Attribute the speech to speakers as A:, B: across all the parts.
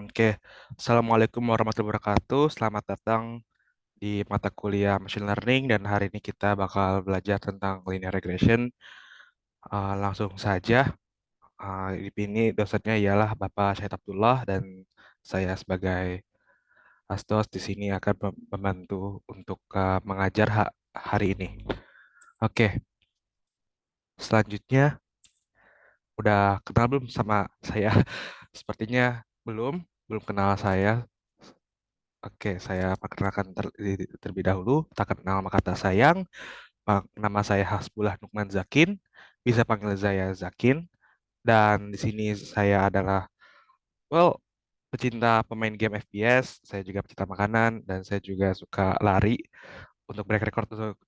A: Oke, Assalamualaikum warahmatullahi wabarakatuh. Selamat datang di mata kuliah Machine Learning dan hari ini kita bakal belajar tentang linear regression. Langsung saja, di sini dosennya ialah Bapak Syed Abdullah dan saya sebagai astos di sini akan membantu untuk mengajar hari ini. Oke, selanjutnya udah kenal belum sama saya? Sepertinya belum kenal saya. Oke, saya perkenalkan terlebih dahulu. Tak kenal maka tak sayang. Nama saya Hasbullah Nukman Zakin. Bisa panggil saya Zakin. Dan di sini saya adalah, well, pecinta pemain game FPS. Saya juga pecinta makanan. Dan saya juga suka lari untuk break record untuk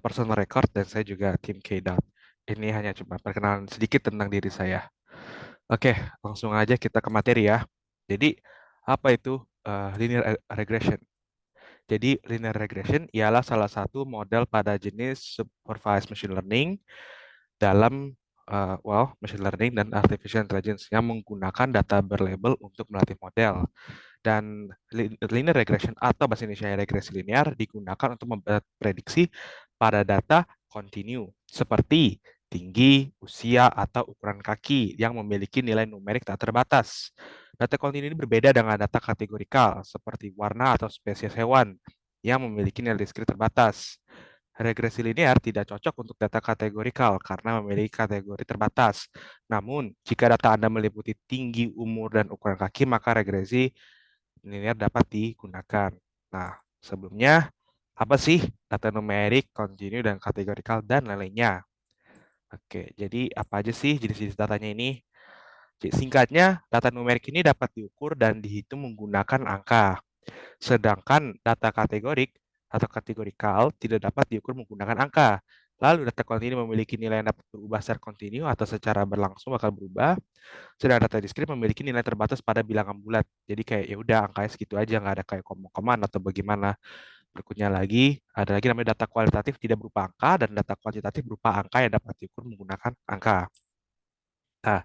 A: personal record. Dan saya juga tim K-Dot. Ini hanya cuma perkenalan sedikit tentang diri saya. Oke, langsung aja kita ke materi ya. Jadi, apa itu linear regression? Jadi linear regression ialah salah satu model pada jenis supervised machine learning dalam machine learning dan artificial intelligence yang menggunakan data berlabel untuk melatih model. Dan linear regression atau bahasa Indonesia regresi linear digunakan untuk membuat prediksi pada data kontinu seperti tinggi, usia, atau ukuran kaki yang memiliki nilai numerik tak terbatas. Data kontinu ini berbeda dengan data kategorikal seperti warna atau spesies hewan yang memiliki nilai diskrit terbatas. Regresi linear tidak cocok untuk data kategorikal karena memiliki kategori terbatas. Namun, jika data Anda meliputi tinggi, umur, dan ukuran kaki, maka regresi linear dapat digunakan. Nah, sebelumnya, apa sih data numerik, kontinu, dan kategorikal, dan lain-lainnya? Oke, jadi apa aja sih jenis-jenis datanya ini? Singkatnya, data numerik ini dapat diukur dan dihitung menggunakan angka. Sedangkan data kategorik atau kategorikal tidak dapat diukur menggunakan angka. Lalu data kontinu memiliki nilai yang dapat berubah secara kontinu atau secara berlangsung bakal berubah. Sedangkan data diskrit memiliki nilai terbatas pada bilangan bulat. Jadi kayak ya udah angkanya segitu aja, nggak ada kayak koma-komaan atau bagaimana. Berikutnya lagi, ada lagi namanya data kualitatif tidak berupa angka dan data kuantitatif berupa angka yang dapat diukur menggunakan angka. Nah,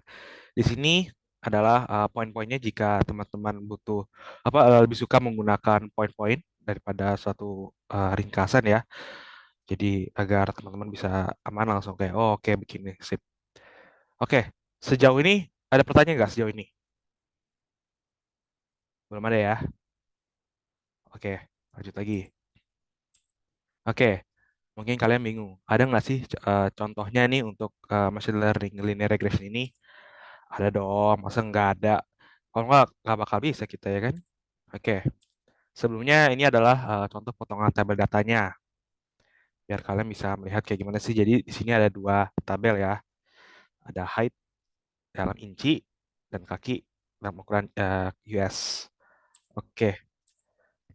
A: di sini adalah poin-poinnya jika teman-teman butuh lebih suka menggunakan poin-poin daripada suatu ringkasan ya. Jadi agar teman-teman bisa aman langsung kayak oh oke begini sip. Oke, sejauh ini ada pertanyaan nggak sejauh ini? Belum ada ya? Oke, lanjut lagi. Oke, mungkin kalian bingung. Ada nggak sih contohnya nih untuk machine learning linear regression ini? Ada dong, masa nggak ada? Kalau nggak bakal bisa kita ya kan? Oke, sebelumnya ini adalah contoh potongan tabel datanya. Biar kalian bisa melihat kayak gimana sih. Jadi di sini ada dua tabel ya. Ada height dalam inci dan kaki dalam ukuran US. Oke,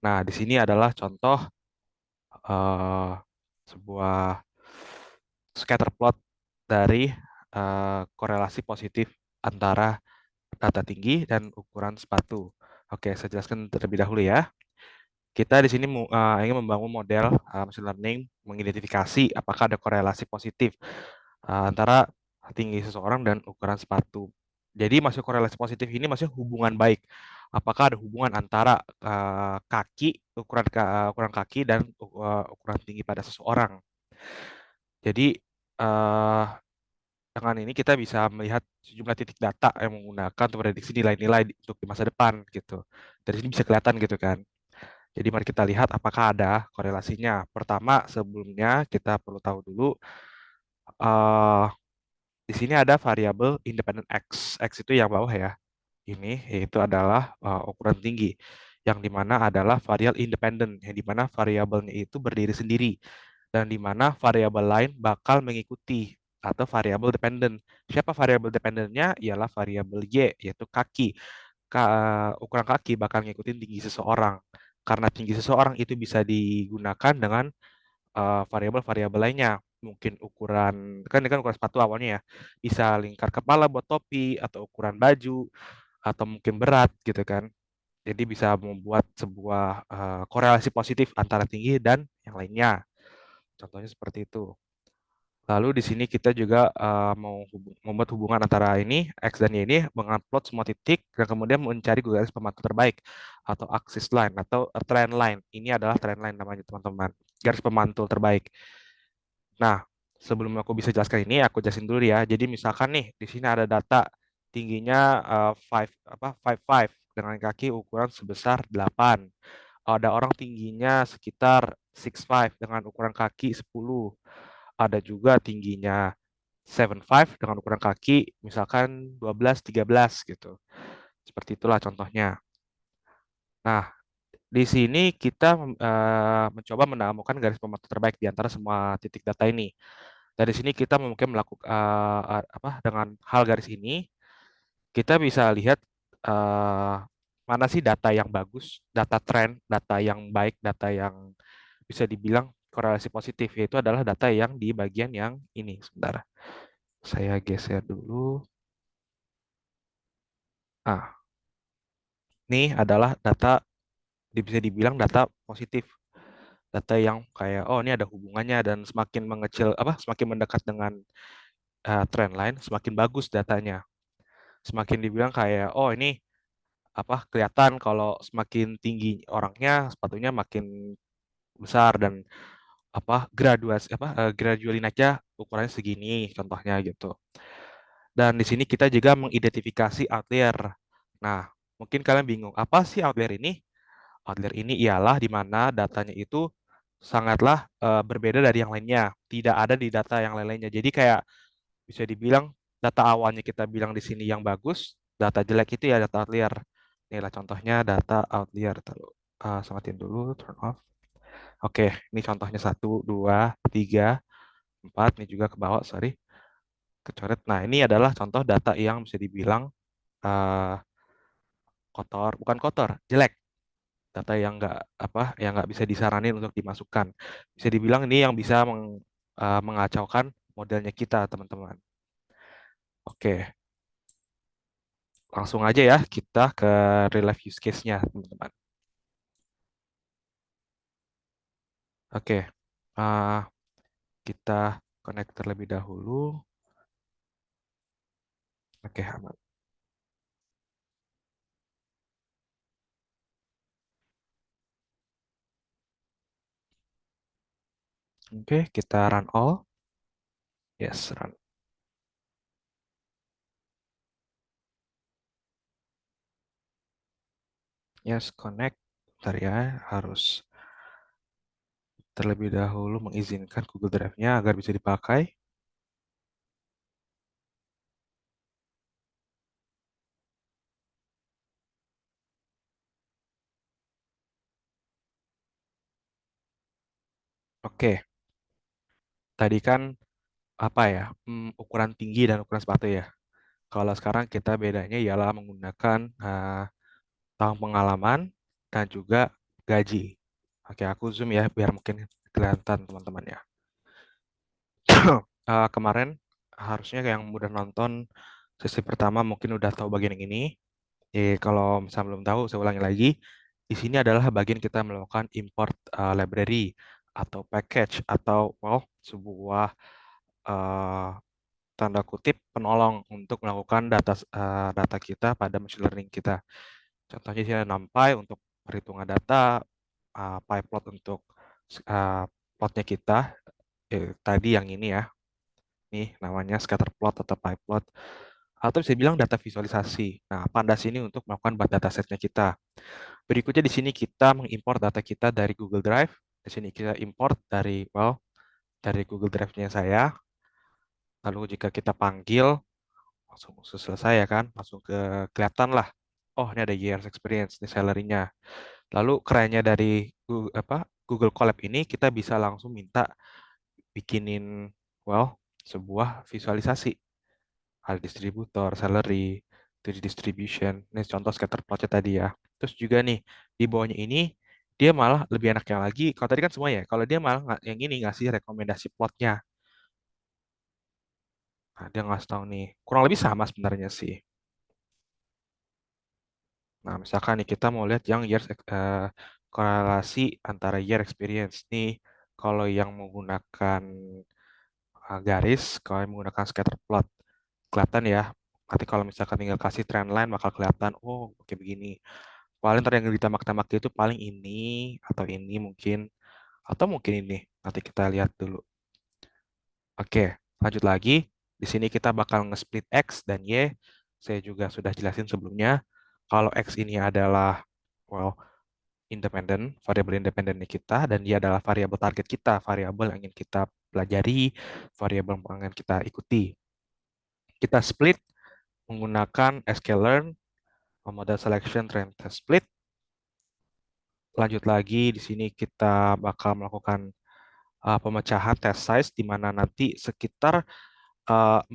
A: nah di sini adalah contoh eh, sebuah scatter plot dari korelasi positif antara data tinggi dan ukuran sepatu. Oke, saya jelaskan terlebih dahulu ya. Kita di sini ingin membangun model machine learning mengidentifikasi apakah ada korelasi positif antara tinggi seseorang dan ukuran sepatu. Jadi masuk korelasi positif ini masih hubungan baik. Apakah ada hubungan antara ukuran kaki dan ukuran tinggi pada seseorang. Jadi eh, dengan ini kita bisa melihat sejumlah titik data yang menggunakan untuk prediksi nilai-nilai untuk di masa depan gitu. Dari sini bisa kelihatan gitu kan. Jadi mari kita lihat apakah ada korelasinya. Pertama, sebelumnya kita perlu tahu dulu eh, di sini ada variabel independent X. X itu yang bawah ya. Ini yaitu adalah ukuran tinggi yang dimana adalah variabel independen yang dimana variabelnya itu berdiri sendiri dan dimana variabel lain bakal mengikuti atau variabel dependen. Siapa variabel dependennya? Ialah variabel Y yaitu kaki. Ukuran kaki bakal ngikutin tinggi seseorang. Karena tinggi seseorang itu bisa digunakan dengan variabel-variabel lainnya. Mungkin ukuran, kan ini kan ukuran sepatu awalnya ya. Bisa lingkar kepala buat topi, atau ukuran baju, atau mungkin berat gitu kan. Jadi bisa membuat sebuah korelasi positif antara tinggi dan yang lainnya. Contohnya seperti itu. Lalu di sini kita juga mau membuat hubungan antara ini X dan Y ini mengupload semua titik dan kemudian mencari garis pemantau terbaik atau axis line atau trend line. Ini adalah trend line namanya teman-teman. Garis pemantul terbaik. Nah, sebelum aku bisa jelaskan ini, aku jelasin dulu ya. Jadi misalkan nih di sini ada data tingginya 5 dengan kaki ukuran sebesar 8. Ada orang tingginya sekitar 6'5 dengan ukuran kaki 10. Ada juga tingginya 7'5 dengan ukuran kaki misalkan 12, 13 gitu. Seperti itulah contohnya. Nah, di sini kita mencoba menemukan garis pemantau terbaik di antara semua titik data ini. Dari sini kita mungkin melakukan apa dengan hal garis ini kita bisa lihat eh, mana sih data yang bagus, data tren, data yang baik, data yang bisa dibilang korelasi positif, yaitu adalah data yang di bagian yang ini. Sebentar, saya geser dulu. Ah, ini adalah data bisa dibilang data positif, data yang kayak oh ini ada hubungannya dan semakin mengecil apa semakin mendekat dengan trend line, semakin bagus datanya. Semakin dibilang kayak oh ini apa kelihatan kalau semakin tinggi orangnya sepatunya makin besar dan apa graduasi apa gradually naiknya ukurannya segini contohnya gitu. Dan di sini kita juga mengidentifikasi outlier. Nah, mungkin kalian bingung, apa sih outlier ini? Outlier ini ialah di mana datanya itu sangatlah berbeda dari yang lainnya. Tidak ada di data yang lain-lainnya. Jadi kayak bisa dibilang data awalnya kita bilang di sini yang bagus, data jelek itu ya data outlier. Inilah contohnya data outlier. Terus samatin dulu, turn off. Oke, ini contohnya satu, dua, tiga, empat. Ini juga ke bawah, sorry, kecoret. Nah, ini adalah contoh data yang bisa dibilang eh, kotor, bukan kotor, jelek. Data yang nggak apa, yang nggak bisa disaranin untuk dimasukkan. Bisa dibilang ini yang bisa mengacaukan modelnya kita, teman-teman. Oke, langsung aja ya kita ke real life use case-nya, teman-teman. Oke, uh, kita connect terlebih dahulu. Oke, aman. Oke, kita run all. Yes, run. Yes, connect. Bentar ya, harus terlebih dahulu mengizinkan Google Drive-nya agar bisa dipakai. Oke, tadi kan apa ya, ukuran tinggi dan ukuran sepatu ya. Kalau sekarang kita bedanya ialah menggunakan tahun pengalaman dan juga gaji. Oke, aku zoom ya biar mungkin kelihatan teman-teman ya. Kemarin harusnya yang udah nonton sesi pertama mungkin udah tahu bagian yang ini. Kalau misalnya belum tahu, saya ulangi lagi. Di sini adalah bagian kita melakukan import library atau package atau sebuah eh, tanda kutip penolong untuk melakukan data kita pada machine learning kita. Contohnya di sini ada NumPy untuk perhitungan data, PyPlot untuk uh, plotnya kita. Tadi yang ini ya, nih namanya scatterplot atau PyPlot. Atau bisa bilang data visualisasi. Nah, Pandas ini untuk melakukan datasetnya kita. Berikutnya di sini kita mengimpor data kita dari Google Drive. Di sini kita import dari Google Drive-nya saya. Lalu jika kita panggil, langsung selesai ya kan, langsung kelihatan lah. Oh, ini ada years experience, ini salary-nya. Lalu kerennya dari Google Colab ini kita bisa langsung minta bikinin sebuah visualisasi hal distributor, salary, to distribution. Ini contoh scatter plotnya tadi ya. Terus juga nih di bawahnya ini dia malah lebih enaknya lagi. Kalau tadi kan semua ya, kalau dia malah yang ini ngasih rekomendasi plotnya. Nah, dia ngasih tahu nih, kurang lebih sama sebenarnya sih. Nah, misalkan nih kita mau lihat yang korelasi antara year experience nih, kalau yang menggunakan garis kalau menggunakan scatter plot. Kelihatan ya. Nanti kalau misalkan tinggal kasih trend line bakal kelihatan, oh oke begini. Paling ntar yang ditambah-tambah itu paling ini atau ini mungkin atau mungkin ini. Nanti kita lihat dulu. Oke, lanjut lagi. Di sini kita bakal nge-split X dan Y. Saya juga sudah jelasin sebelumnya. Kalau X ini adalah, well, independen, variabel independennya kita, dan dia adalah variabel target kita, variabel yang ingin kita pelajari, variabel yang ingin kita ikuti. Kita split menggunakan sklearn, model selection trend test split. Lanjut lagi, di sini kita bakal melakukan pemecahan test size, di mana nanti sekitar 40%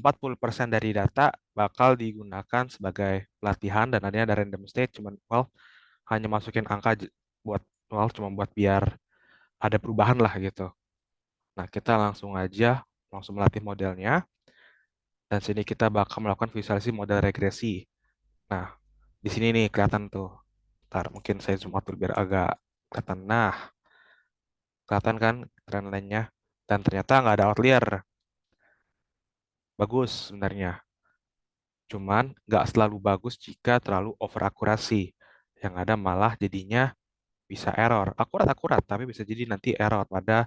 A: dari data bakal digunakan sebagai pelatihan dan nantinya ada random state cuman hanya masukin angka buat cuma buat biar ada perubahan lah gitu. Nah, kita langsung melatih modelnya dan sini kita bakal melakukan visualisasi model regresi. Nah, di sini nih kelihatan tuh. Ntar mungkin saya zoom out dulu biar agak kelihatan. Nah, kelihatan kan trend line-nya dan ternyata nggak ada outlier. Bagus sebenarnya. Cuman nggak selalu bagus jika terlalu over akurasi. Yang ada malah jadinya bisa error. Akurat-akurat, tapi bisa jadi nanti error pada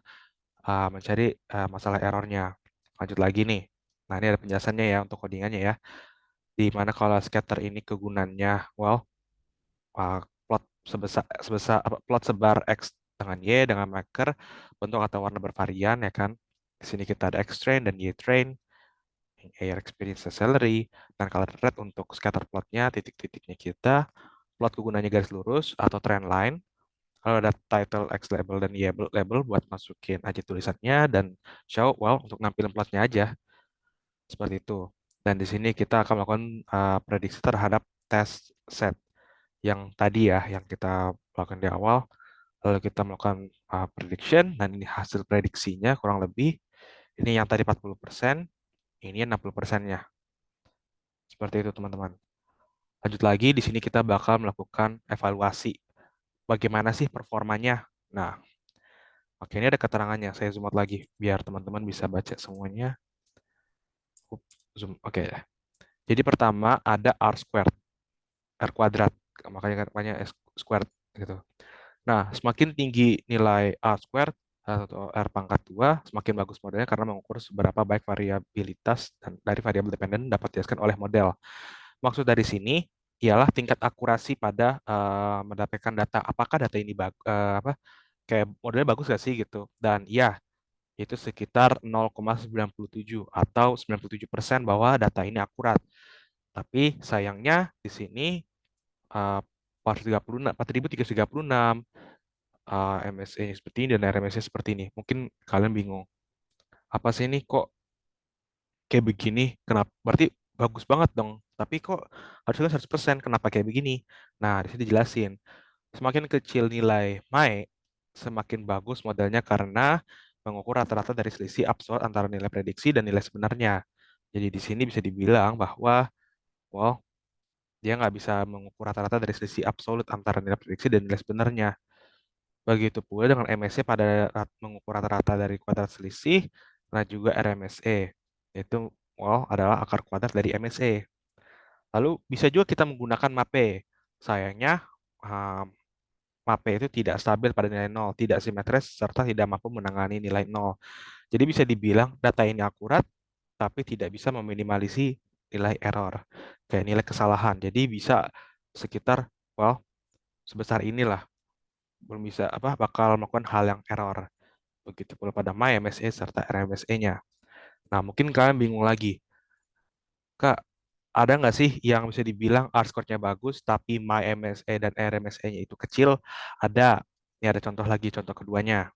A: mencari masalah errornya. Lanjut lagi nih. Nah, ini ada penjelasannya ya untuk codingannya ya. Di mana kalau scatter ini kegunaannya, plot plot sebar X dengan Y dengan marker bentuk atau warna bervarian ya kan. Di sini kita ada X train dan Y train. Air experience celery dan color red untuk scatter plotnya, titik-titiknya kita, plot kegunaannya garis lurus atau trend line. Lalu ada title X label dan Y label buat masukin aja tulisannya dan show untuk nampilin plotnya aja seperti itu. Dan di sini kita akan melakukan prediksi terhadap test set yang tadi ya yang kita lakukan di awal. Lalu kita melakukan prediction dan ini hasil prediksinya kurang lebih ini yang tadi 40%, ini 60%-nya. Seperti itu teman-teman. Lanjut lagi, di sini kita bakal melakukan evaluasi. Bagaimana sih performanya? Nah, oke ini ada keterangannya. Saya zoom out lagi, biar teman-teman bisa baca semuanya. Zoom, oke. Jadi pertama ada R squared, R kuadrat. Makanya S squared gitu. Nah, semakin tinggi nilai R squared atau R pangkat 2, semakin bagus modelnya karena mengukur seberapa baik variabilitas dan dari variabel dependen dapat dijelaskan oleh model. Maksud dari sini ialah tingkat akurasi pada mendapatkan data. Apakah data ini kayak modelnya bagus gak sih gitu? Dan ya, itu sekitar 0,97 atau 97% bahwa data ini akurat. Tapi sayangnya di sini 4.336 MSA seperti ini dan RMSA seperti ini. Mungkin kalian bingung. Apa sih ini kok kayak begini? Kenapa? Berarti bagus banget dong. Tapi kok harusnya 100%? Kenapa kayak begini? Nah, di sini dijelasin. Semakin kecil nilai MAE, semakin bagus modelnya karena mengukur rata-rata dari selisih absolut antara nilai prediksi dan nilai sebenarnya. Jadi di sini bisa dibilang bahwa, well, dia nggak bisa mengukur rata-rata dari selisih absolut antara nilai prediksi dan nilai sebenarnya. Begitu pula dengan MSE pada mengukur rata-rata dari kuadrat selisih, dan juga RMSE, yaitu adalah akar kuadrat dari MSE. Lalu bisa juga kita menggunakan MAPE. Sayangnya, MAPE itu tidak stabil pada nilai 0, tidak simetris, serta tidak mampu menangani nilai 0. Jadi bisa dibilang data ini akurat, tapi tidak bisa meminimalisir nilai error, kayak nilai kesalahan. Jadi bisa sekitar, sebesar inilah, belum bisa bakal melakukan hal yang error. Begitu pula pada MyMSA serta RMSA-nya. Nah, mungkin kalian bingung lagi, Kak, ada nggak sih yang bisa dibilang R-score-nya bagus, tapi MyMSA dan RMSA-nya itu kecil? Ada. Ini ada contoh lagi, contoh keduanya.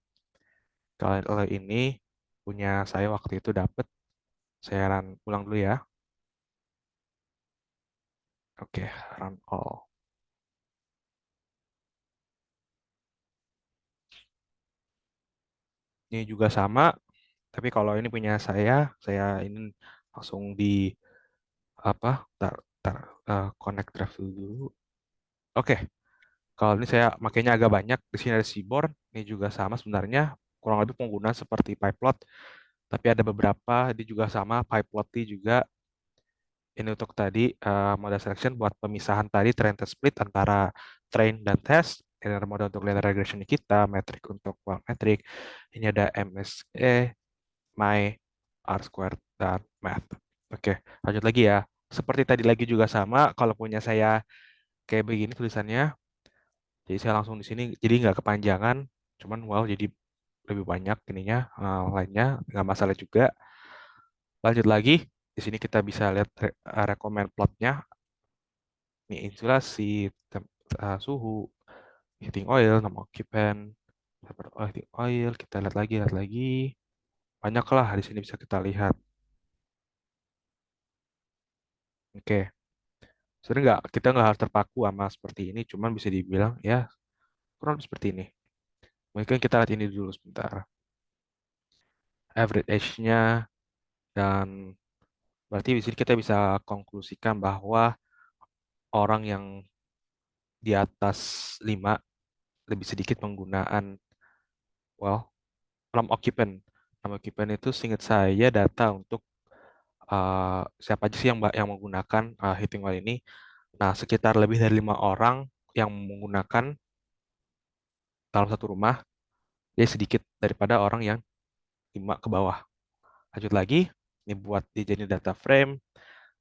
A: Kalau ini punya saya waktu itu dapat, saya ulang dulu ya. Oke, run all. Ini juga sama, tapi kalau ini punya saya ini langsung di apa? Tar, connect drive dulu. Oke, kalau ini saya makanya agak banyak. Di sini ada seaborn, ini juga sama sebenarnya. Kurang lebih penggunaan seperti PyPlot. Tapi ada beberapa, dia juga sama, PyPlotly juga. Ini untuk tadi model selection buat pemisahan tadi train test split antara train dan test. Ini ada model untuk linear regression kita, metrik untuk well, metrik. Ini ada MSE, My, R squared, dan Math. Oke, lanjut lagi ya. Seperti tadi lagi juga sama, kalau punya saya kayak begini tulisannya, jadi saya langsung di sini, jadi nggak kepanjangan, cuman wow, jadi lebih banyak ininya, lainnya, nggak masalah juga. Lanjut lagi, di sini kita bisa lihat rekomend plotnya, ini insulasi, suhu, heating oil, nama occupant, heating oil, kita lihat lagi. Banyak lah di sini bisa kita lihat. Oke, sebenarnya kita nggak harus terpaku sama seperti ini, cuman bisa dibilang ya kurang lebih seperti ini. Mungkin kita lihat ini dulu sebentar. Average age-nya dan berarti di sini kita bisa konklusikan bahwa orang yang di atas 5 lebih sedikit penggunaan well, enam occupant. Enam occupant itu seingat saya data untuk siapa aja sih yang menggunakan heating oil ini. Nah, sekitar lebih dari 5 orang yang menggunakan dalam satu rumah, dia sedikit daripada orang yang 5 ke bawah. Lanjut lagi, ini buat dijadiin data frame,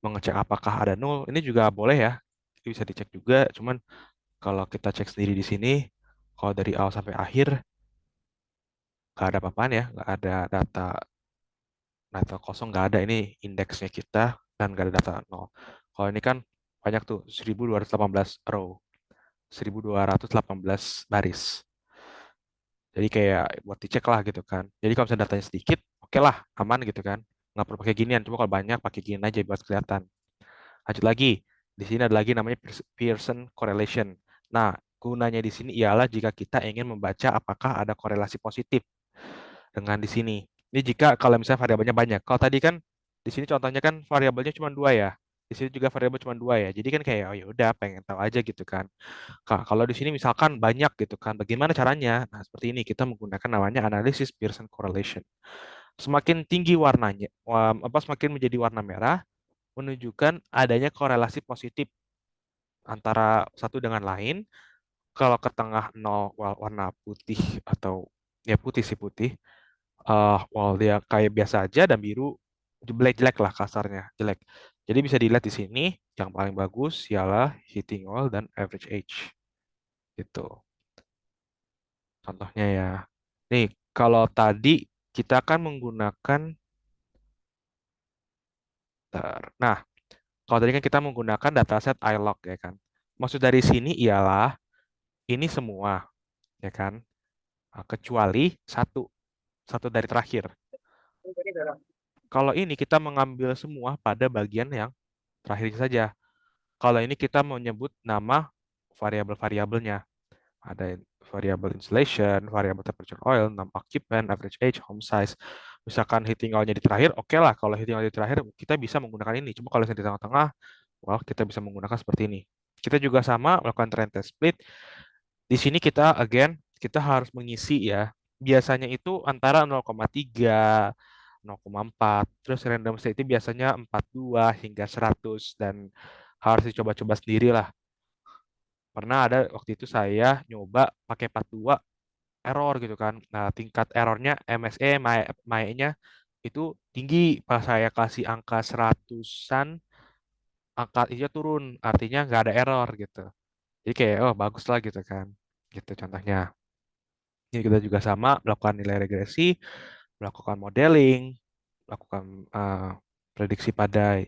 A: mengecek apakah ada nol. Ini juga boleh ya, itu bisa dicek juga. Cuman kalau kita cek sendiri di sini, kalau dari awal sampai akhir, nggak ada apa-apaan ya, nggak ada data kosong, nggak ada ini indeksnya kita, dan nggak ada data nol. Kalau ini kan banyak tuh, 1218 row, 1218 baris. Jadi kayak buat dicek lah gitu kan. Jadi kalau misalnya datanya sedikit, oke lah, aman gitu kan. Nggak perlu pakai ginian, cuma kalau banyak pakai ginian aja buat kelihatan. Lanjut lagi, di sini ada lagi namanya Pearson correlation. Nah, gunanya di sini ialah jika kita ingin membaca apakah ada korelasi positif dengan di sini. Ini jika kalau misalnya variabelnya banyak. Kalau tadi kan di sini contohnya kan variabelnya cuma dua ya. Di sini juga variabel cuma dua ya. Jadi kan kayak oh ya udah pengen tahu aja gitu kan. Kalau di sini misalkan banyak gitu kan, bagaimana caranya? Nah, seperti ini kita menggunakan namanya analisis Pearson correlation. Semakin tinggi warnanya, semakin menjadi warna merah, menunjukkan adanya korelasi positif antara satu dengan lain. Kalau ke tengah nol warna putih atau ya putih sih putih, dia kayak biasa aja dan biru jelek-jelek lah kasarnya jelek. Jadi bisa dilihat di sini yang paling bagus ialah heating oil dan average age gitu. Contohnya ya. Nih, kalau tadi kita kan menggunakan nah, kalau tadi kan kita menggunakan dataset iLog ya kan. Maksud dari sini ialah ini semua ya kan. Kecuali satu, satu dari terakhir. Kalau ini kita mengambil semua pada bagian yang terakhir saja. Kalau ini kita menyebut nama variabel-variabelnya. Ada variabel insulation, variabel temperature oil, nama occupant, average age, home size. Misalkan heating oil-nya di terakhir, oke lah. Kalau heating oil di terakhir, kita bisa menggunakan ini. Cuma kalau yang di tengah-tengah, well, kita bisa menggunakan seperti ini. Kita juga sama melakukan trend test split. Di sini kita, again, kita harus mengisi ya. Biasanya itu antara 0,3, 0,4. Terus random state itu biasanya 42 hingga 100. Dan harus dicoba-coba sendiri lah. Pernah ada waktu itu saya nyoba pakai 42 error gitu kan. Nah, tingkat errornya MSE, MAE-nya itu tinggi. Pas saya kasih angka seratusan, angka itu turun. Artinya nggak ada error gitu. Jadi kayak, oh bagus lah gitu kan. Gitu contohnya. Ini kita juga sama, melakukan nilai regresi, melakukan modeling, melakukan prediksi pada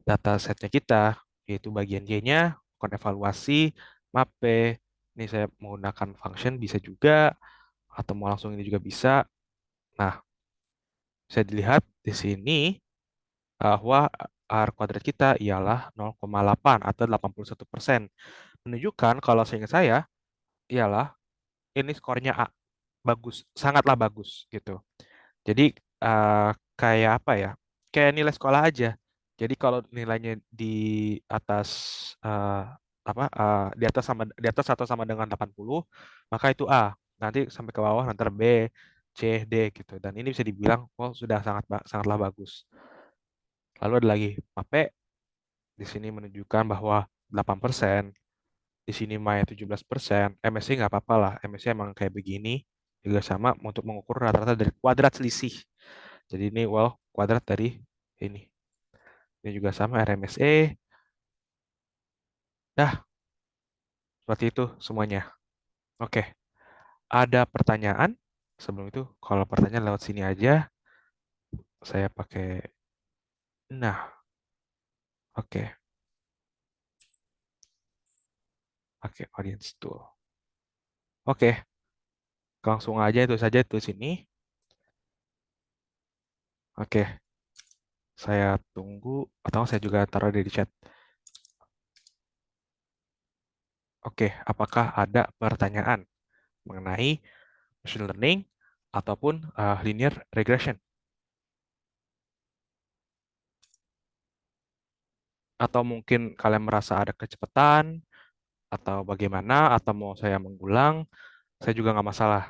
A: data setnya kita, yaitu bagian Y-nya, melakukan evaluasi, mape. Ini saya menggunakan function bisa juga, atau mau langsung ini juga bisa. Nah, bisa dilihat di sini bahwa R kuadrat kita ialah 0,8 atau 81%. Menunjukkan kalau seingat saya ialah ini skornya A. Bagus, sangatlah bagus gitu. Jadi kayak apa ya? Kayak nilai sekolah aja. Jadi kalau nilainya di atas eh, di atas di atas atau sama dengan 80, maka itu A. Nanti sampai ke bawah nanti B, C, D gitu. Dan ini bisa dibilang, oh sudah sangatlah bagus. Lalu ada lagi MAPE, di sini menunjukkan bahwa 8%, di sini MAE 17%, MSI nggak apa-apa lah. MSI emang kayak begini, juga sama untuk mengukur rata-rata dari kuadrat selisih. Jadi ini, well, kuadrat dari ini. Ini juga sama RMSE. Dah, seperti itu semuanya. Oke, ada pertanyaan? Sebelum itu, kalau pertanyaan lewat sini aja, saya pakai, nah, oke, pakai audience tool. Oke, langsung aja itu saja itu sini. Oke, saya tunggu, atau saya juga taruh di chat. Oke, apakah ada pertanyaan mengenai machine learning ataupun linear regression? Atau mungkin kalian merasa ada kecepatan, atau bagaimana, atau mau saya mengulang, saya juga nggak masalah.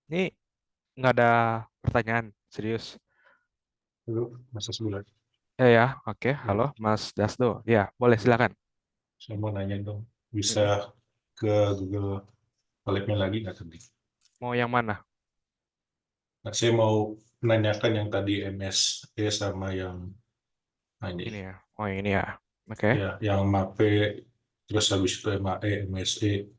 A: Ini nggak ada pertanyaan, serius.
B: Dulu masa sebulan.
A: Ya, oke.
B: Ya,
A: Halo, Mas Dasdo. Ya, boleh
B: ya.
A: silakan.
B: Saya mau nanya dong, bisa
A: Mm-mm.
B: ke Google Colab-nya lagi nggak tadi?
A: Mau yang mana?
B: Nah, saya mau menanyakan yang tadi MSE sama yang ini,
A: Ini ya. Oh, yang ini ya. Oke.
B: ya, yang MAPE, terus habis itu MAE, MSE.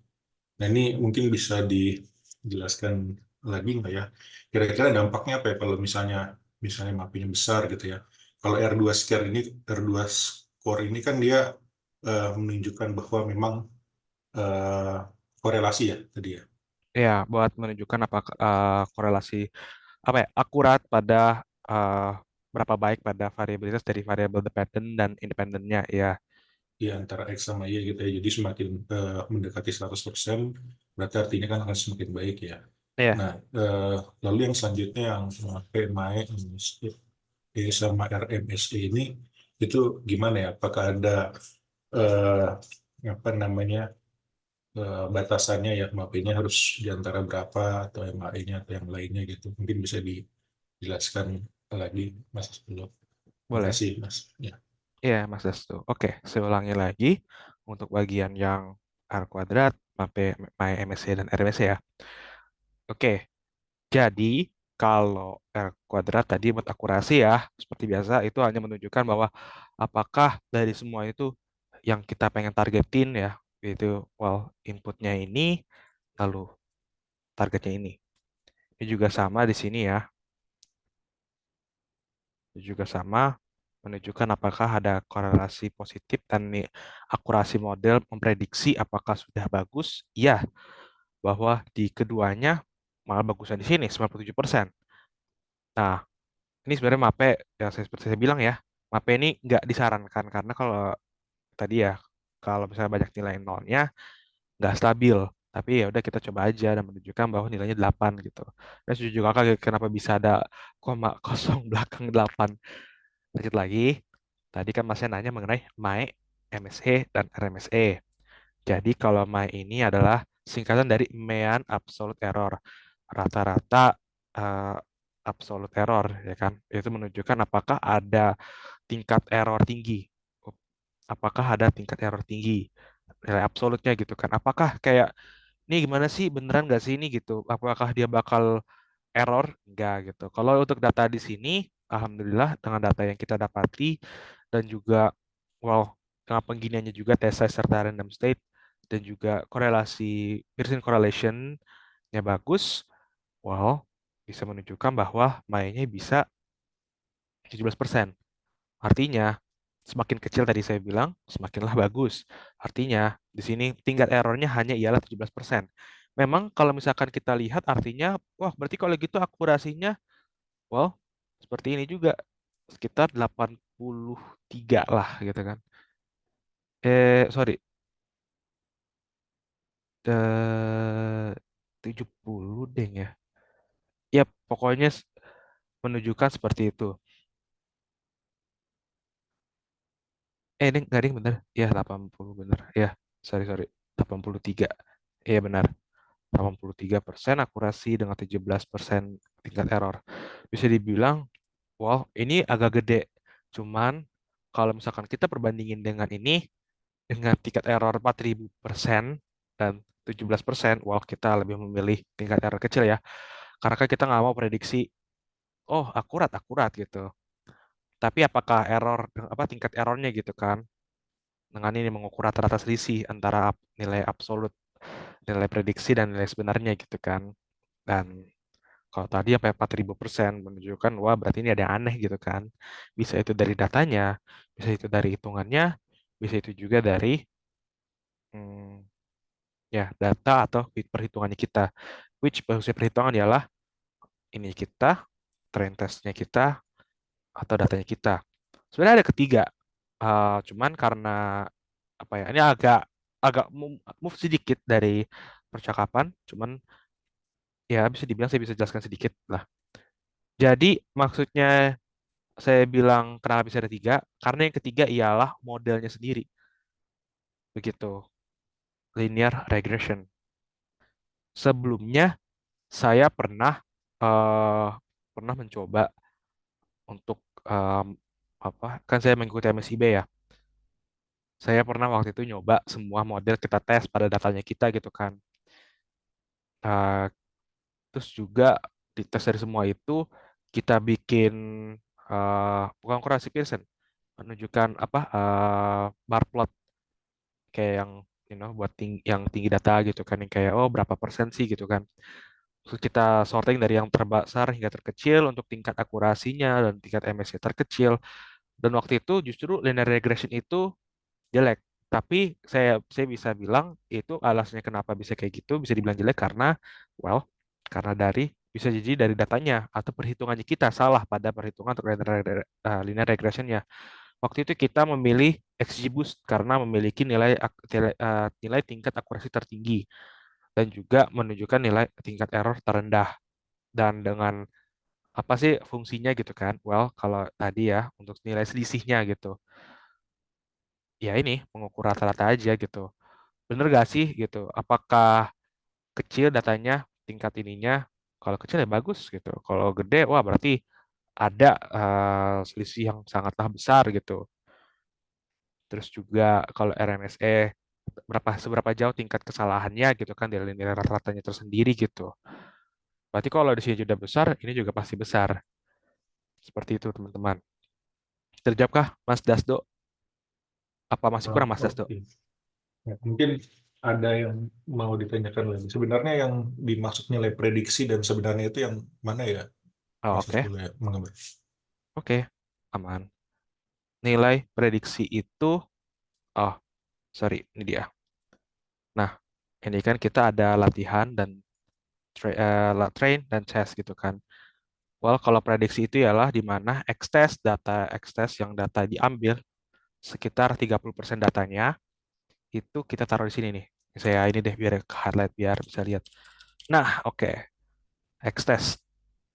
B: Nah, ini mungkin bisa dijelaskan lagi nggak ya? Kira-kira dampaknya apa ya kalau misalnya MAPE-nya besar gitu ya? Kalau R2 score ini, R2 score ini kan dia menunjukkan bahwa memang eh, korelasi ya tadi ya.
A: Ya, buat menunjukkan apakah korelasi apa ya akurat pada eh, berapa baik pada variabilitas dari variabel dependent dan independennya. Ya,
B: Di antara X sama Y gitu ya. Jadi semakin mendekati 100% berarti artinya kan akan semakin baik ya.
A: ya,
B: Nah, lalu yang selanjutnya yang PMAE, sama RMSE ini itu gimana ya? Apakah ada eh, apa namanya batasannya ya MAP-nya harus di antara berapa atau MAE-nya atau yang lainnya gitu? Mungkin bisa dijelaskan lagi Mas sebelum. Terima
A: boleh.
B: kasih Mas. Ya.
A: Iya, Mas Dastu. Oke, saya ulangi lagi untuk bagian yang R kuadrat, sampai MSC dan RMSC ya. Oke, jadi kalau R kuadrat tadi buat akurasi ya, seperti biasa itu hanya menunjukkan bahwa apakah dari semua itu yang kita pengen targetin ya, itu well inputnya ini, lalu targetnya ini. Ini juga sama di sini ya, ini juga sama menunjukkan apakah ada korelasi positif dan nih, akurasi model memprediksi apakah sudah bagus. Iya, bahwa di keduanya malah bagusan di sini 97%. Nah, ini sebenarnya MAPE yang seperti saya bilang ya, MAPE ini nggak disarankan karena kalau tadi ya, kalau misalnya banyak nilai nolnya nggak stabil. Tapi ya udah kita coba aja dan menunjukkan bahwa nilainya 8 gitu. Dan setuju juga kaget kenapa bisa ada koma kosong belakang 8. Lanjut lagi. Tadi kan Masnya nanya mengenai MAE, MSE, dan RMSE. Jadi kalau MAE ini adalah singkatan dari Mean Absolute Error. Rata-rata eh, absolute error, ya kan? Itu menunjukkan apakah ada tingkat error tinggi. Apakah ada tingkat error tinggi. Nilai absolutnya gitu kan. Apakah kayak, ini gimana sih, beneran nggak sih ini gitu? Apakah dia bakal error? Enggak gitu. Kalau untuk data di sini, alhamdulillah dengan data yang kita dapati dan juga well dengan pengginiannya juga test size serta random state dan juga korelasi Pearson correlation bagus, well, bisa menunjukkan bahwa mainnya bisa 17%. Artinya, semakin kecil tadi saya bilang, semakinlah bagus. Artinya, di sini tingkat errornya hanya ialah 17%. Memang kalau misalkan kita lihat artinya, wah berarti kalau gitu akurasinya, well, seperti ini juga. Sekitar 83 lah gitu kan. Sorry. 70 deh ya. Ya, pokoknya menunjukkan seperti itu. Ini nggak ding bener. Ya, 80 bener. Ya, sorry, sorry. 83. Iya, benar. 83% akurasi dengan 17% tingkat error. Bisa dibilang, wow, ini agak gede. Cuman, kalau misalkan kita perbandingin dengan ini, dengan tingkat error 4000% dan 17%, wow, kita lebih memilih tingkat error kecil ya. Karena kan kita nggak mau prediksi, oh, akurat, akurat gitu. Tapi apakah error, apa tingkat errornya gitu kan? Dengan ini mengukur rata-rata selisih antara nilai absolut, nilai prediksi dan nilai sebenarnya gitu kan. Dan kalau tadi sampai 4000% menunjukkan, wah berarti ini ada yang aneh gitu kan. Bisa itu dari datanya, bisa itu dari hitungannya, bisa itu juga dari hmm, ya data atau perhitungannya kita. Which maksudnya perhitungan ialah ini kita, train testnya kita, atau datanya kita. Sebenarnya ada ketiga, cuman karena apa ya, ini agak agak move sedikit dari percakapan, cuman ya bisa dibilang saya bisa jelaskan sedikit lah. Jadi maksudnya saya bilang kenapa bisa ada tiga, karena yang ketiga ialah modelnya sendiri, begitu, linear regression. Sebelumnya saya eh, pernah mencoba untuk apa? Kan saya mengikuti MSIB ya. Saya pernah waktu itu nyoba semua model kita tes pada datanya kita gitu kan. Eh, Terus juga di tes dari semua itu kita bikin bukan korelasi Pearson, menunjukkan apa bar plot kayak yang buat yang tinggi data gitu kan yang kayak oh berapa persen sih gitu kan. Terus kita sorting dari yang terbesar hingga terkecil untuk tingkat akurasinya dan tingkat MSI terkecil. Dan waktu itu justru linear regression itu jelek. Tapi saya bisa bilang itu alasnya kenapa bisa kayak gitu, bisa dibilang jelek karena well, karena bisa jadi dari datanya atau perhitungannya kita salah pada perhitungan untuk linear regressionnya. Waktu itu kita memilih XGBoost karena memiliki nilai tingkat akurasi tertinggi dan juga menunjukkan nilai tingkat error terendah. Dan dengan apa sih fungsinya gitu kan? Well, kalau tadi ya untuk nilai selisihnya gitu. Ya ini mengukur rata-rata aja gitu. Bener gak sih gitu? Apakah kecil datanya tingkat ininya? Kalau kecil ya bagus gitu. Kalau gede, wah berarti ada selisih yang sangatlah besar gitu. Terus juga kalau RMSE seberapa jauh tingkat kesalahannya gitu kan dari nilai rata-ratanya tersendiri gitu. Berarti kalau di sini sudah besar, ini juga pasti besar. Seperti itu teman-teman. Terjawabkah Mas Dasdo? Apa masih kurang Mas Dasdo?
B: Oke. Ya, mungkin ada yang mau ditanyakan lagi. Sebenarnya yang dimaksud nilai prediksi dan sebenarnya itu yang mana ya,
A: Oh,
B: Mas
A: oke.
B: boleh mengambil?
A: Oke, aman. Nilai prediksi itu, oh, sorry, ini dia. Nah, ini kan kita ada latihan dan train dan test gitu kan. Well, kalau prediksi itu ialah di mana X-test yang data diambil sekitar 30% datanya itu kita taruh di sini nih. Saya ini deh biar ke highlight biar bisa lihat. Nah, oke. X-test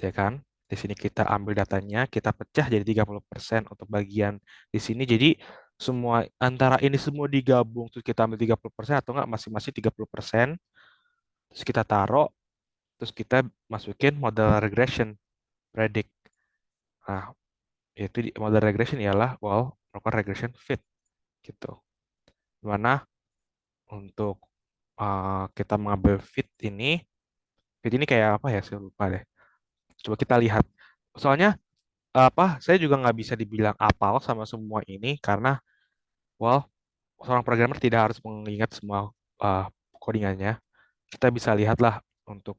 A: ya kan. Di sini kita ambil datanya, kita pecah jadi 30% untuk bagian di sini. Jadi semua antara ini semua digabung terus kita ambil 30% atau enggak masing-masing 30%. Terus kita taruh, terus kita masukin model regression predict. Nah, itu model regression ialah well, melakukan regression fit gitu. Dimana untuk kita mengambil fit ini kayak apa ya? Saya lupa deh. Coba kita lihat. Soalnya apa? Saya juga nggak bisa dibilang apal sama semua ini karena well, seorang programmer tidak harus mengingat semua uh, codingannya. Kita bisa lihatlah. untuk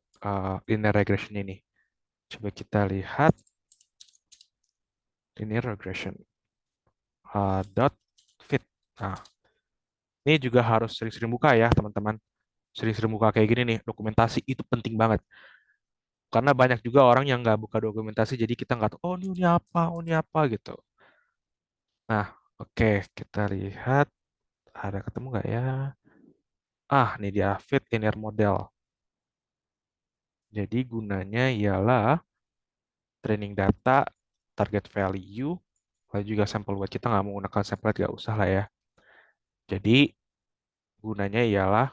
A: linear regression ini. Coba kita lihat linear regression dot fit. Nah, ini juga harus sering-sering buka ya, teman-teman. Sering-sering buka kayak gini nih, dokumentasi itu penting banget. Karena banyak juga orang yang nggak buka dokumentasi, jadi kita nggak tahu, oh ini apa gitu. Nah, oke, kita lihat, ada ketemu nggak ya? Ah, ini dia, fit linear model. Jadi gunanya ialah training data, target value, lalu juga sampel buat kita nggak menggunakan sampel, nggak usah lah ya. Jadi gunanya ialah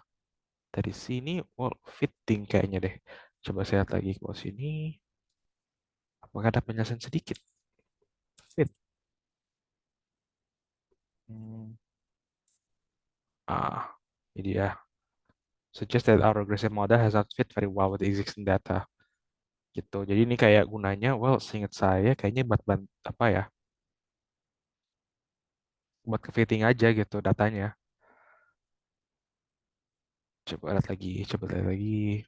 A: dari sini, well, fitting kayaknya deh. Coba saya lihat lagi ke sini. Apakah ada penjelasan sedikit? Fit. Hmm, ini dia. Suggest that our regression model has not fit very well with the existing data. Gitu. Jadi ini kayak gunanya, well, seingat saya kayaknya buat apa ya? Buat ke fitting aja gitu datanya. Coba lihat lagi, coba lihat lagi.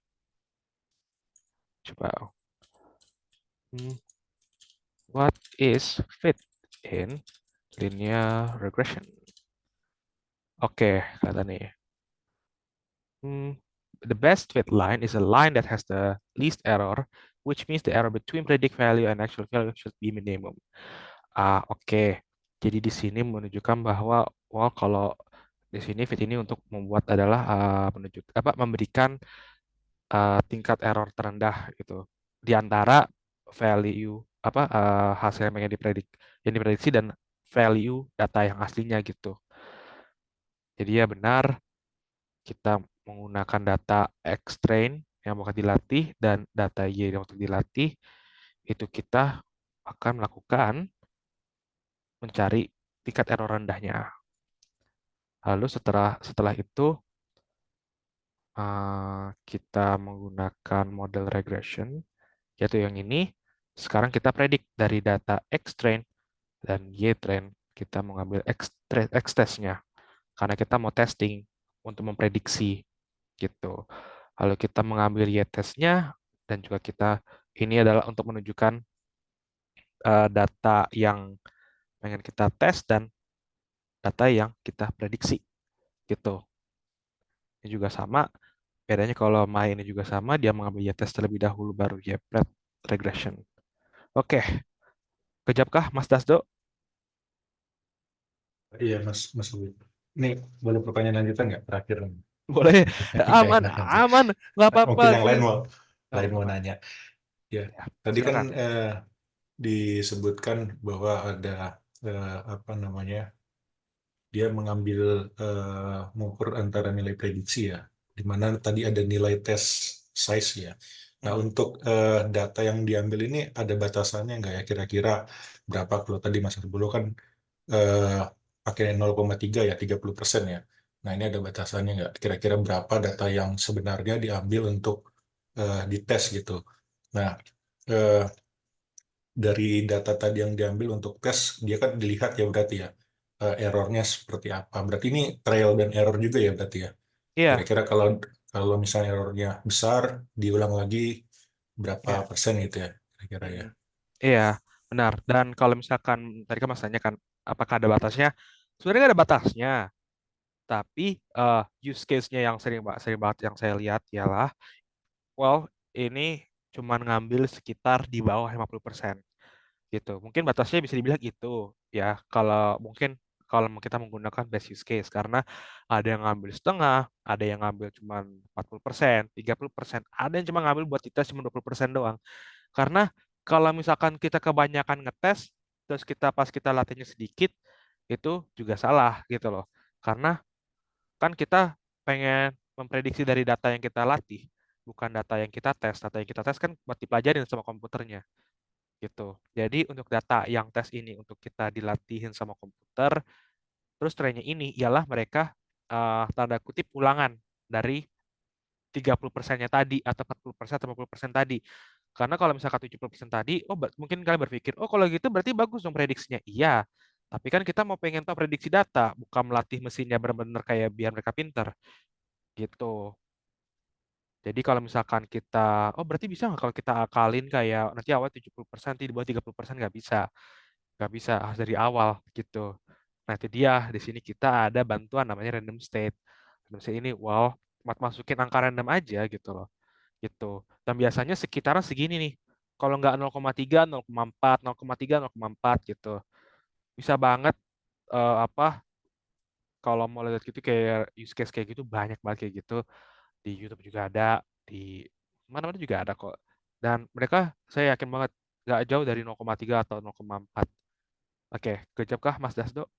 A: Coba. Hmm, what is fit in linear regression? Oke, kata nih. Hmm, the best fit line is a line that has the least error, which means the error between predict value and actual value should be minimum. Oke. Jadi di sini menunjukkan bahwa, well, kalau di sini fit ini untuk membuat adalah memberikan tingkat error terendah gitu di antara value hasil yang diprediksi dan value data yang aslinya gitu. Jadi ya benar kita menggunakan data X-train yang bakal dilatih dan data Y yang untuk dilatih, itu kita akan melakukan mencari tingkat error rendahnya. Lalu setelah setelah itu kita menggunakan model regression, yaitu yang ini. Sekarang kita predik dari data X-train dan Y-train. Kita mengambil X-test-nya karena kita mau testing untuk memprediksi gitu. Lalu kita mengambil Y-test-nya dan juga ini adalah untuk menunjukkan data yang pengen kita tes dan data yang kita prediksi gitu. Ini juga sama. Bedanya kalau main ini juga sama, dia mengambil Y-test terlebih dahulu baru Y-pred regression. Oke, kejapkah Mas Dasdo?
B: Iya, Mas, Mas Uwi. Ini boleh pertanyaan lanjutan nggak terakhir?
A: Boleh,
B: Nggak
A: aman,
B: enak nanti.
A: aman, nggak apa-apa.
B: Mungkin yang
A: Saya,
B: lain mau
A: apa?
B: nanya. Ya,
A: Ya,
B: tadi kan
A: silakan.
B: disebutkan bahwa ada apa namanya, dia mengambil mengukur antara nilai prediksi ya, di mana tadi ada nilai test size ya. Nah,
A: Hmm.
B: untuk data yang diambil ini ada batasannya nggak ya, kira-kira berapa? Kalau tadi Mas Arbolo kan eh, pakai 0,3 ya, 30% ya. Nah, ini ada batasannya nggak? Kira-kira berapa data yang sebenarnya diambil untuk dites gitu. Nah, eh, dari data tadi yang diambil untuk tes, dia kan dilihat ya berarti ya, errornya seperti apa. Berarti ini trial dan error juga ya berarti ya.
A: Iya,
B: Kira-kira kalau kalau misalnya errornya besar, diulang lagi berapa
A: iya.
B: persen gitu ya, kira-kira ya.
A: Mm-mm. Iya, benar. Dan kalau misalkan tadi kan Mas tanya kan, apakah ada batasnya? Sebenarnya nggak ada batasnya, tapi use case-nya yang sering banget yang saya lihat ialah, well, ini cuman ngambil sekitar di bawah 50%. Gitu. Mungkin batasnya bisa dibilang itu ya, kalau mungkin kalau kita menggunakan best use case, karena ada yang ngambil setengah, ada yang ngambil cuma 40%, 30%, ada yang cuma ngambil buat dites cuma 20% doang. Karena kalau misalkan kita kebanyakan ngetes, terus pas kita latihnya sedikit, itu juga salah gitu loh. Karena kan kita pengen memprediksi dari data yang kita latih, bukan data yang kita tes. Data yang kita tes kan buat dipelajarin sama komputernya gitu. Jadi untuk data yang tes ini untuk kita dilatihin sama komputer, terus trennya ini ialah mereka tanda kutip ulangan dari 30%-nya tadi atau 40% atau 50% tadi. Karena kalau misalkan 70% tadi, mungkin kalian berpikir, oh kalau gitu berarti bagus dong prediksinya. Iya, tapi kan kita mau pengen tahu prediksi data, bukan melatih mesinnya benar-benar kayak biar mereka pinter gitu. Jadi kalau misalkan kita, oh berarti bisa nggak kalau kita akalin kayak nanti awal 70%, nanti di bawah 30% nggak bisa. Nggak bisa, harus dari awal gitu. Nah itu dia, di sini kita ada bantuan namanya random state. Random state ini, wow, masukin angka random aja gitu loh. Gitu. Dan biasanya sekitaran segini nih. Kalau nggak 0,3, 0,4, 0,3, 0,4 gitu. Bisa banget apa kalau mau lihat gitu kayak use case kayak gitu banyak banget kayak gitu di YouTube juga ada di mana-mana juga ada kok dan mereka saya yakin banget nggak jauh dari 0,3 atau 0,4. Oke, kejap kah Mas Dasdo?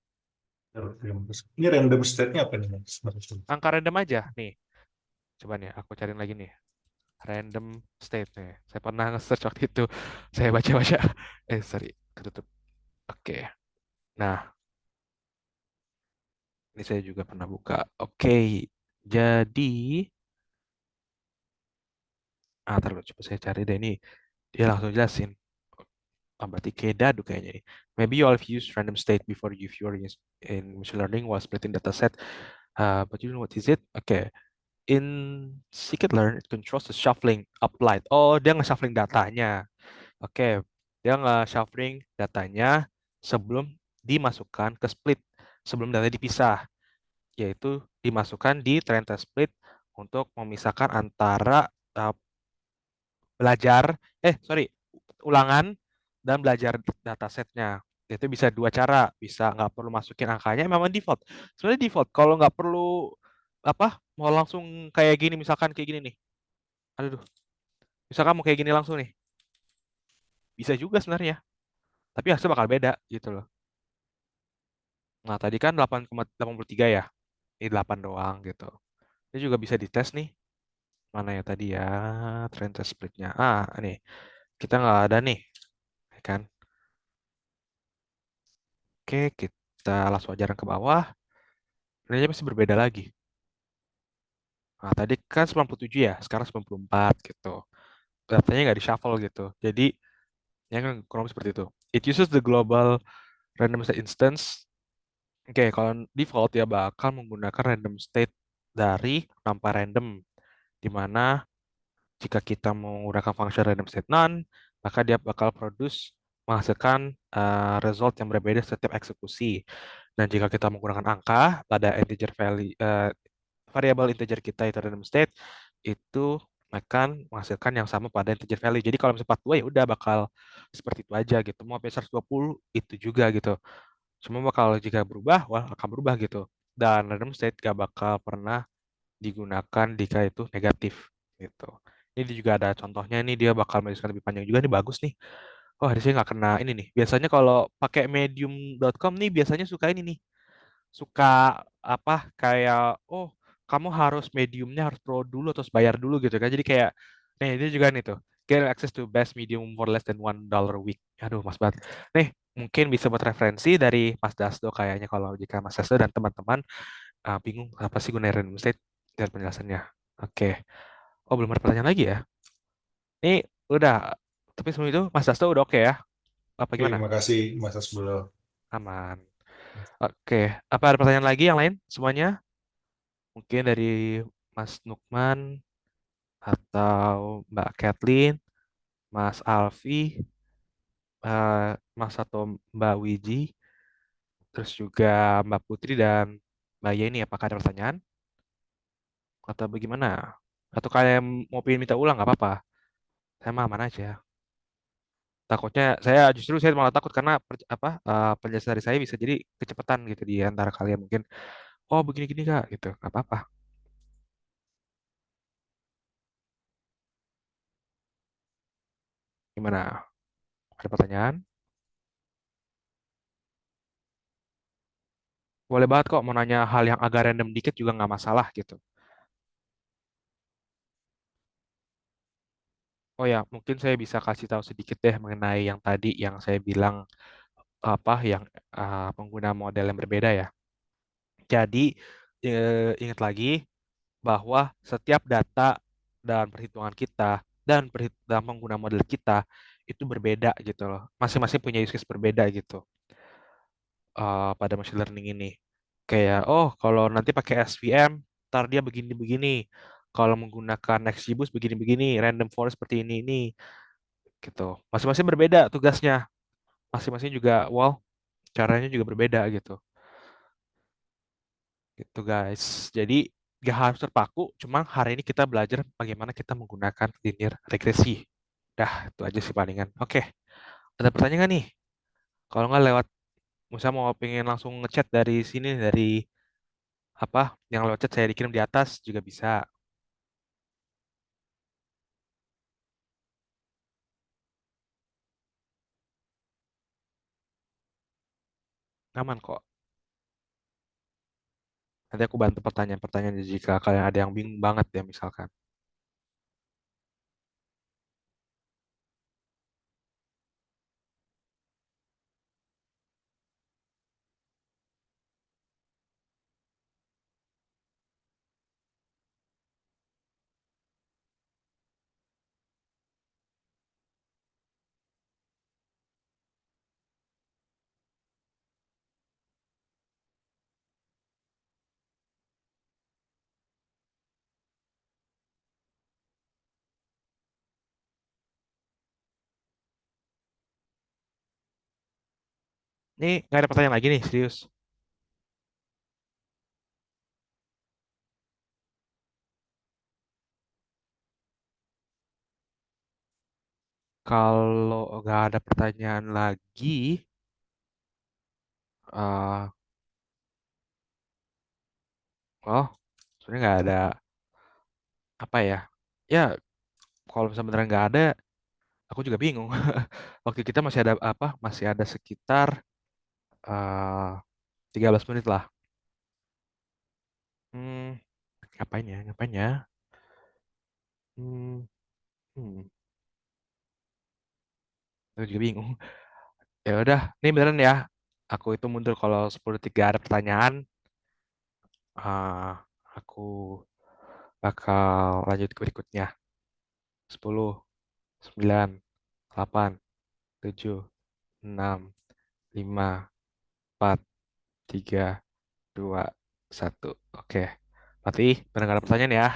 B: Ini random state-nya apa nih, Mas?
A: Angka random aja nih. Coba nih aku cariin lagi nih. Random state nih. Saya pernah nge-search waktu itu. Saya baca-baca. Sorry, ketutup. Oke. Nah, ini saya juga pernah buka. Oke. Jadi, terus coba saya cari deh ini. Dia langsung jelasin. Berarti kayak dadu kayaknya nih. Maybe you have used random state before you view in machine learning while splitting data set. But you know what is it? Okay. In scikit-learn, it controls the shuffling applied. Oh, dia nge-shuffling datanya. Oke. Dia nge-shuffling datanya sebelum dimasukkan ke split. Sebelum data dipisah. Yaitu dimasukkan di train test split untuk memisahkan antara belajar, sorry, ulangan dan belajar datasetnya. Itu bisa dua cara, bisa nggak perlu masukin angkanya, memang default. Sebenarnya default, kalau nggak perlu apa, mau langsung kayak gini, misalkan kayak gini nih. Aduh, misalkan mau kayak gini langsung nih, bisa juga sebenarnya. Tapi hasilnya bakal beda gitu loh. Nah, tadi kan 8,83 ya, ini 8 doang gitu. Ini juga bisa dites nih. Mana ya tadi ya, trend test splitnya. Ini kita nggak ada nih, ya kan? Oke, kita langsung ajaran ke bawah. Nilainya pasti berbeda lagi. Nah, tadi kan 97 ya, sekarang 94 gitu. Datanya nggak di-shuffle gitu. Jadi, yang kan kurang lebih seperti itu. It uses the global random state instance. Oke, kalau default ya bakal menggunakan random state dari NumPy random. Di mana jika kita menggunakan function random state none, maka dia bakal menghasilkan result yang berbeda setiap eksekusi. Dan jika kita menggunakan angka pada integer value, variabel integer kita itu random state itu akan menghasilkan yang sama pada integer value. Jadi kalau misalnya 42 ya udah bakal seperti itu aja gitu. Mau sampai 120 itu juga gitu. Cuma bakal jika berubah, wah akan berubah gitu. Dan random state gak bakal pernah digunakan jika itu negatif gitu. Ini juga ada contohnya nih dia bakal menuliskan lebih panjang juga nih bagus nih. Oh, harusnya nggak kena ini nih. Biasanya kalau pakai medium.com nih biasanya suka ini nih suka apa kayak oh kamu harus mediumnya harus pro dulu terus bayar dulu gitu kan jadi kayak nih ini juga nih tuh get access to best medium for less than $1 a week. Aduh mas banget nih mungkin bisa buat referensi dari Mas Dasdo kayaknya kalau jika Mas Dasdo dan teman-teman bingung apa sih gunanya random state dan penjelasannya. Oke. Oh belum ada pertanyaan lagi ya ini udah tapi sebelum itu Mas Dasdo udah oke ya apa
B: Oke,
A: gimana
B: makasih Mas Asbolo.
A: aman. Oke apa ada pertanyaan lagi yang lain semuanya mungkin dari Mas Nukman atau Mbak Kathleen, Mas Alfi, Mas atau Mbak Wiji, terus juga Mbak Putri dan Mbak Yeni. Apakah ada pertanyaan atau bagaimana? Atau kalian mau pilih minta ulang nggak apa-apa? Saya mah aman aja. Takutnya saya malah takut karena penjelasan dari saya bisa jadi kecepatan gitu di antara kalian mungkin. Oh begini-gini kak gitu. Nggak apa-apa. Gimana? Ada pertanyaan? Boleh banget kok mau nanya hal yang agak random dikit juga nggak masalah gitu. Oh ya, mungkin saya bisa kasih tahu sedikit deh mengenai yang tadi yang saya bilang yang pengguna model yang berbeda ya. Jadi ingat lagi bahwa setiap data dan perhitungan kita dan pengguna model kita itu berbeda gitu loh. Masing-masing punya use case berbeda gitu pada machine learning ini. Kayak oh kalau nanti pakai SVM, ntar dia begini-begini. kalau menggunakan Nextbus begini-begini, random forest seperti ini gitu. Masing-masing berbeda tugasnya, masing-masing juga, wow, caranya juga berbeda gitu. Gitu guys. Jadi gak harus terpaku, cuma hari ini kita belajar bagaimana kita menggunakan linear regresi. Dah, itu aja sih palingan. Oke, ada pertanyaan nggak nih? Kalau nggak lewat, misalnya mau pengen langsung ngechat dari sini, dari apa, yang lewat chat saya dikirim di atas juga bisa. Aman kok. Nanti aku bantu pertanyaan-pertanyaan jika kalian ada yang bingung banget ya misalkan. Nih, nggak ada pertanyaan lagi nih, serius. Kalau nggak ada pertanyaan lagi, eh oh, sebenarnya nggak ada apa ya. Ya, kalau misalnya beneran nggak ada, aku juga bingung. Waktu kita masih ada apa? Masih ada sekitar 13 menit lah. Hmm, ngapain ya? Ngapain ya? Hmm, hmm, aku juga bingung. Ya udah, ini beneran ya. Aku itu mundur kalau 10 detik gak ada pertanyaan. ah aku bakal lanjut ke berikutnya. 10, 9, 8, 7, 6, 5, 4, 3, 2, 1. Oke. Berarti benar nggak ada pertanyaan ya.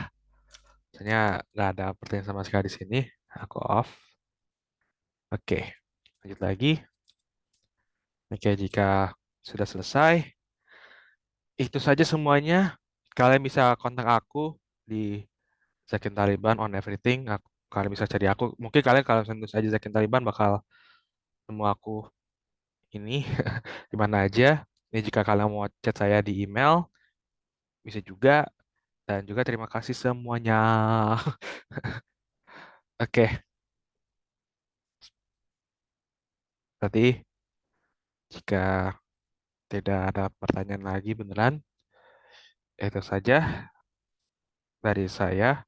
A: Misalnya nggak ada pertanyaan sama sekali di sini. Aku off. Oke. Lanjut lagi. Oke, jika sudah selesai, itu saja semuanya. Kalian bisa kontak aku di Zakin Taliban on everything. Kalian bisa cari aku. Mungkin kalian kalau sentuh saja Zakin Taliban bakal nemu aku ini di mana aja. Ini jika kalian mau chat saya di email, bisa juga. Dan juga terima kasih semuanya. Oke, berarti jika tidak ada pertanyaan lagi beneran, itu saja dari saya.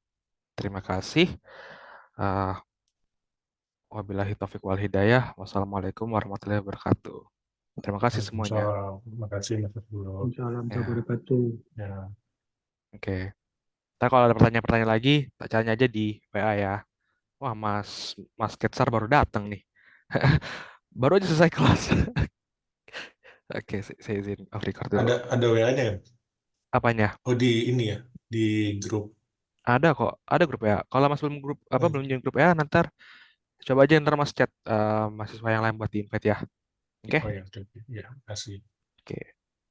A: Terima kasih. Uh, Wabillahi taufiq wal hidayah. Wassalamualaikum warahmatullahi wabarakatuh. Terima kasih semuanya.
B: Waalaikumsalam. Terima kasih Mas Abdullah.
C: Waalaikumsalam warahmatullahi
A: Ya,
C: wabarakatuh.
B: Ya,
A: oke. Ntar kalau ada pertanyaan-pertanyaan lagi, tanya aja di WA ya. Wah, Mas Ketsar baru datang nih. Baru aja selesai kelas. Oke, saya izin off record dulu.
B: ada WA-nya ya?
A: Apanya?
B: Oh di ini ya, di grup.
A: Ada kok, ada grup ya. Kalau Mas belum grup apa
B: Oh,
A: belum join grup ya, nanti coba aja ntar Mas chat mahasiswa yang lain buat di invite ya. Oke?
B: oh ya, oke. Ya, kasih.
A: Oke.